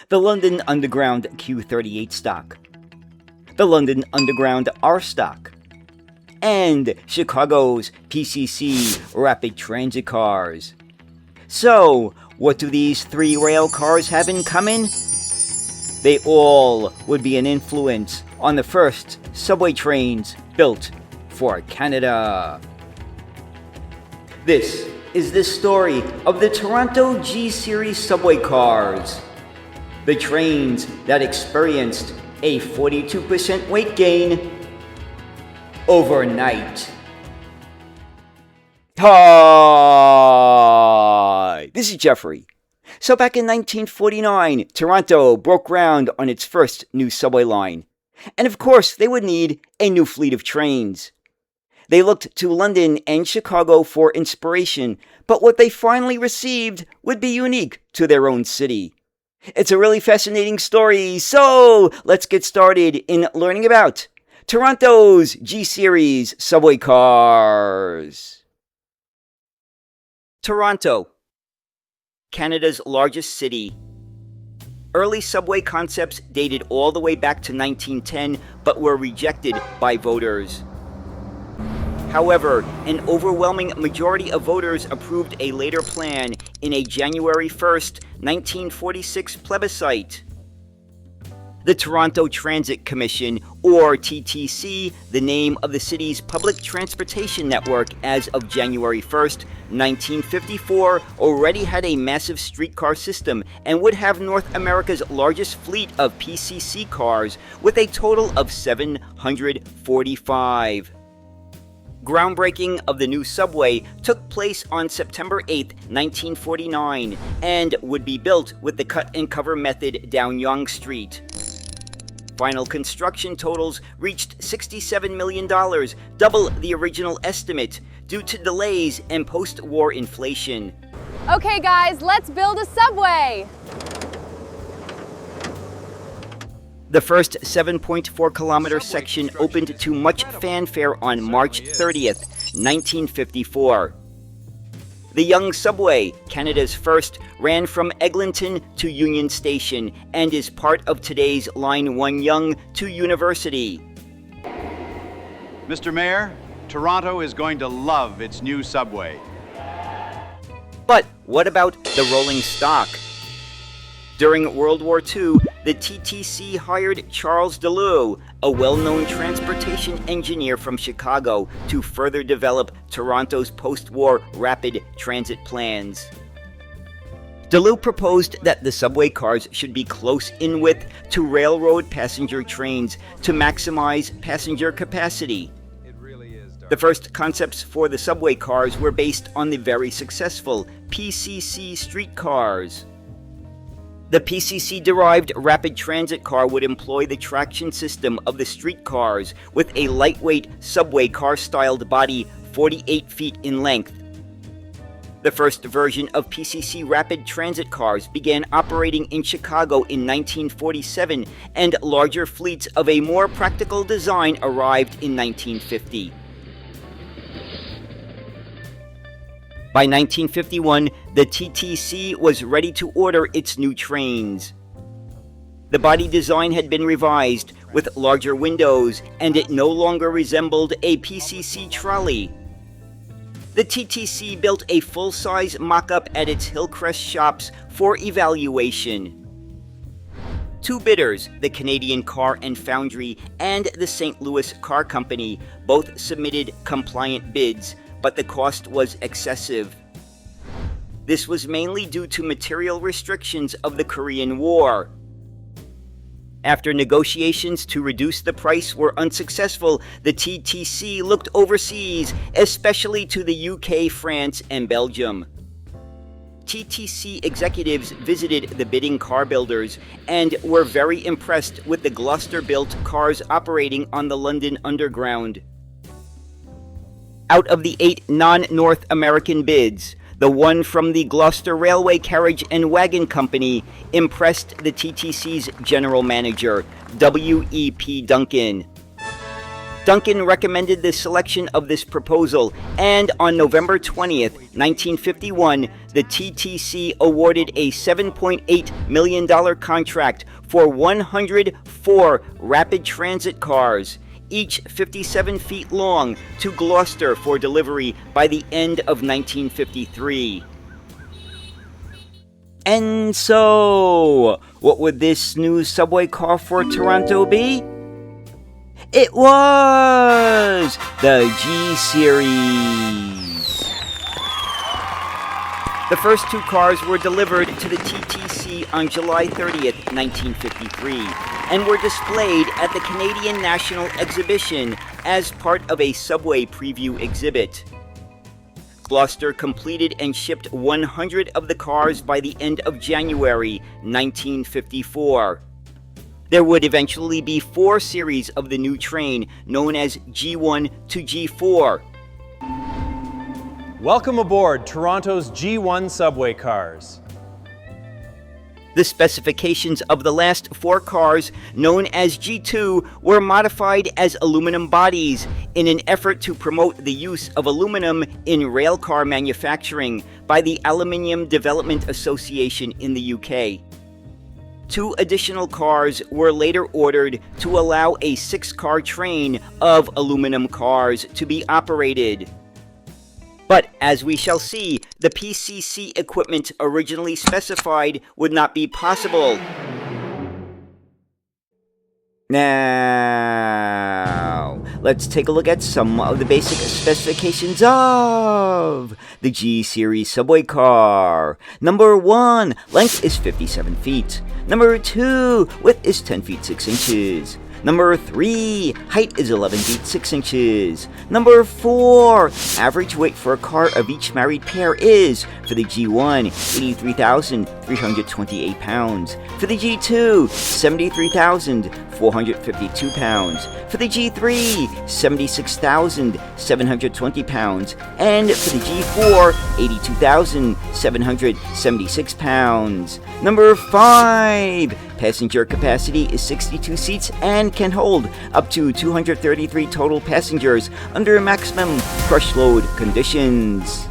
the London Underground Q38 stock, the London Underground R stock, and Chicago's PCC rapid transit cars. So, what do these three rail cars have in common? They all would be an influence on the first subway trains built for Canada. This is the story of the Toronto G-Series subway cars, the trains that experienced a 42% weight gain overnight. Hi, this is Jeffrey. So back in 1949, Toronto broke ground on its first new subway line. And of course, they would need a new fleet of trains. They looked to London and Chicago for inspiration, but what they finally received would be unique to their own city. It's a really fascinating story, so let's get started in learning about Toronto's G-Series subway cars. Toronto, Canada's largest city. Early subway concepts dated all the way back to 1910, but were rejected by voters. However, an overwhelming majority of voters approved a later plan in a January 1st, 1946 plebiscite. The Toronto Transit Commission, or TTC, the name of the city's public transportation network as of January 1st, 1954, already had a massive streetcar system and would have North America's largest fleet of PCC cars with a total of 745. Groundbreaking of the new subway took place on September 8, 1949, and would be built with the cut-and-cover method down Yonge Street. Final construction totals reached $67 million, double the original estimate, due to delays and post-war inflation. Okay guys, let's build a subway! The first 7.4-kilometer section opened to much fanfare on March 30th, 1954. The Yonge Subway, Canada's first, ran from Eglinton to Union Station and is part of today's Line 1 Yonge to University. Mr. Mayor, Toronto is going to love its new subway. But what about the rolling stock? During World War II, the TTC hired Charles DeLeuw, a well-known transportation engineer from Chicago, to further develop Toronto's post-war rapid transit plans. DeLeuw proposed that the subway cars should be close in width to railroad passenger trains to maximize passenger capacity. The first concepts for the subway cars were based on the very successful PCC streetcars. The PCC-derived rapid transit car would employ the traction system of the streetcars with a lightweight subway car-styled body 48 feet in length. The first version of PCC rapid transit cars began operating in Chicago in 1947, and larger fleets of a more practical design arrived in 1950. By 1951, the TTC was ready to order its new trains. The body design had been revised with larger windows, and it no longer resembled a PCC trolley. The TTC built a full-size mock-up at its Hillcrest shops for evaluation. Two bidders, the Canadian Car and Foundry and the St. Louis Car Company, both submitted compliant bids, but the cost was excessive. This was mainly due to material restrictions of the Korean War. After negotiations to reduce the price were unsuccessful, the TTC looked overseas, especially to the UK, France, and Belgium. TTC executives visited the bidding car builders and were very impressed with the Gloucester-built cars operating on the London Underground. Out of the 8 non-North American bids, the one from the Gloucester Railway Carriage and Wagon Company impressed the TTC's general manager, W.E.P. Duncan. Duncan recommended the selection of this proposal, and on November 20th, 1951, the TTC awarded a $7.8 million contract for 104 rapid transit cars, each 57 feet long, to Gloucester for delivery by the end of 1953. And so, what would this new subway car for Toronto be? It was the G Series. The first two cars were delivered to the TTC on July 30th, 1953, and were displayed at the Canadian National Exhibition as part of a subway preview exhibit. Gloucester completed and shipped 100 of the cars by the end of January 1954. There would eventually be 4 series of the new train, known as G1 to G4. Welcome aboard Toronto's G1 subway cars. The specifications of the last 4 cars, known as G2, were modified as aluminum bodies in an effort to promote the use of aluminum in railcar manufacturing by the Aluminium Development Association in the UK. 2 additional cars were later ordered to allow a 6-car train of aluminum cars to be operated. But as we shall see, the PCC equipment originally specified would not be possible. Now, let's take a look at some of the basic specifications of the G Series subway car. Number 1, length is 57 feet. Number 2, width is 10 feet 6 inches. Number 3, height is 11 feet 6 inches. Number 4, average weight for a car of each married pair is, for the G1, 83,328 pounds. For the G2, 73,452 pounds. For the G3, 76,720 pounds. And for the G4, 82,776 pounds. Number 5, passenger capacity is 62 seats and can hold up to 233 total passengers under maximum crush load conditions.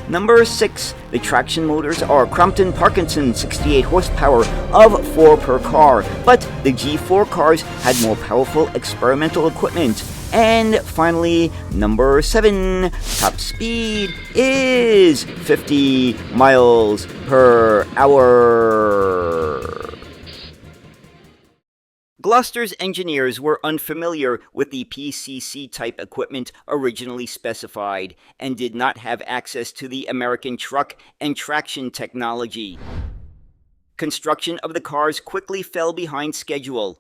Number 6, the traction motors are Crompton Parkinson 68 horsepower of 4 per car, but the G4 cars had more powerful experimental equipment. And finally, number 7, top speed is 50 miles per hour. Gloucester's engineers were unfamiliar with the PCC type equipment originally specified and did not have access to the American truck and traction technology. Construction of the cars quickly fell behind schedule.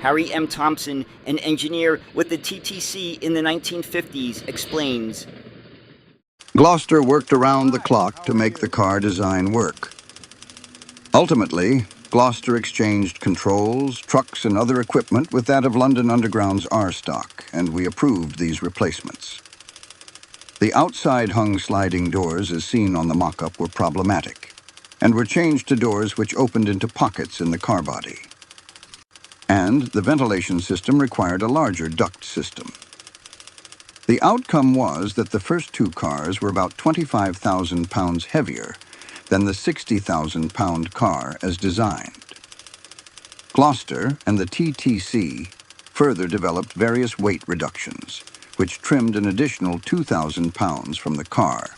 Harry M. Thompson, an engineer with the TTC in the 1950s, explains, Gloucester worked around the clock to make the car design work. Ultimately, Gloucester exchanged controls, trucks, and other equipment with that of London Underground's R-Stock, and we approved these replacements. The outside hung sliding doors, as seen on the mock-up, were problematic, and were changed to doors which opened into pockets in the car body. And the ventilation system required a larger duct system. The outcome was that the first 2 cars were about 25,000 pounds heavier than the 60,000-pound car as designed. Gloucester and the TTC further developed various weight reductions, which trimmed an additional 2,000 pounds from the car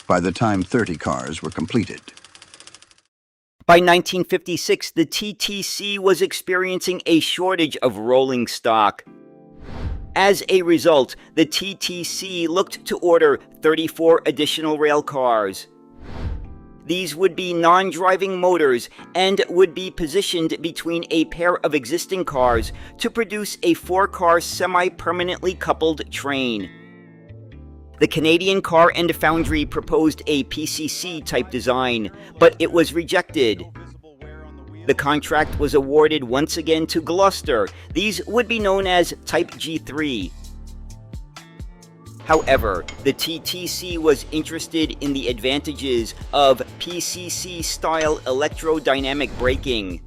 by the time 30 cars were completed. By 1956, the TTC was experiencing a shortage of rolling stock. As a result, the TTC looked to order 34 additional rail cars. These would be non-driving motors and would be positioned between a pair of existing cars to produce a 4-car semi-permanently coupled train. The Canadian Car and Foundry proposed a PCC-type design, but it was rejected. The contract was awarded once again to Gloucester. These would be known as Type G3. However, the TTC was interested in the advantages of PCC-style electrodynamic braking.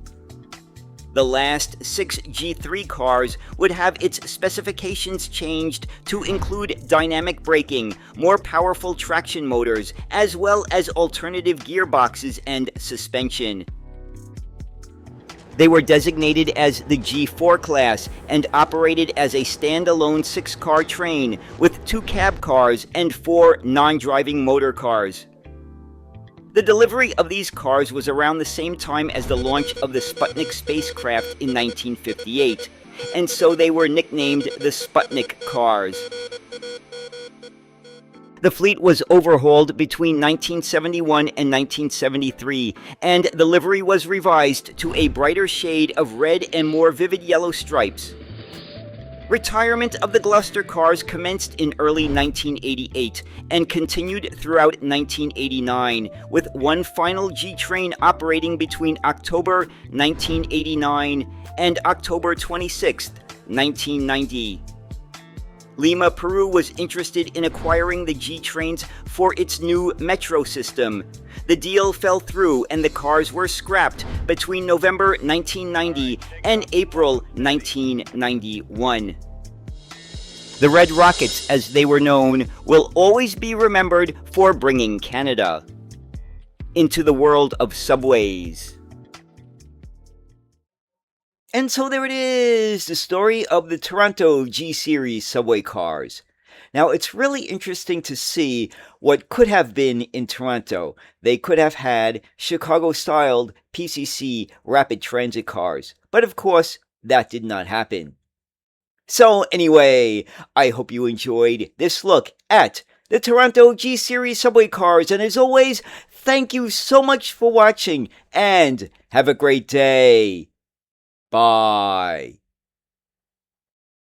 The last 6 G3 cars would have its specifications changed to include dynamic braking, more powerful traction motors, as well as alternative gearboxes and suspension. They were designated as the G4 class and operated as a standalone 6-car train with 2 cab cars and 4 non-driving motor cars. The delivery of these cars was around the same time as the launch of the Sputnik spacecraft in 1958, and so they were nicknamed the Sputnik cars. The fleet was overhauled between 1971 and 1973, and the livery was revised to a brighter shade of red and more vivid yellow stripes. Retirement of the Gloucester cars commenced in early 1988 and continued throughout 1989, with one final G-train operating between October 1989 and October 26, 1990. Lima, Peru was interested in acquiring the G-trains for its new metro system. The deal fell through and the cars were scrapped between November 1990 and April 1991. The Red Rockets, as they were known, will always be remembered for bringing Canada into the world of subways. And so there it is, the story of the Toronto G-Series subway cars. Now, it's really interesting to see what could have been in Toronto. They could have had Chicago-styled PCC rapid transit cars. But of course, that did not happen. So anyway, I hope you enjoyed this look at the Toronto G-Series subway cars. And as always, thank you so much for watching and have a great day. Bye.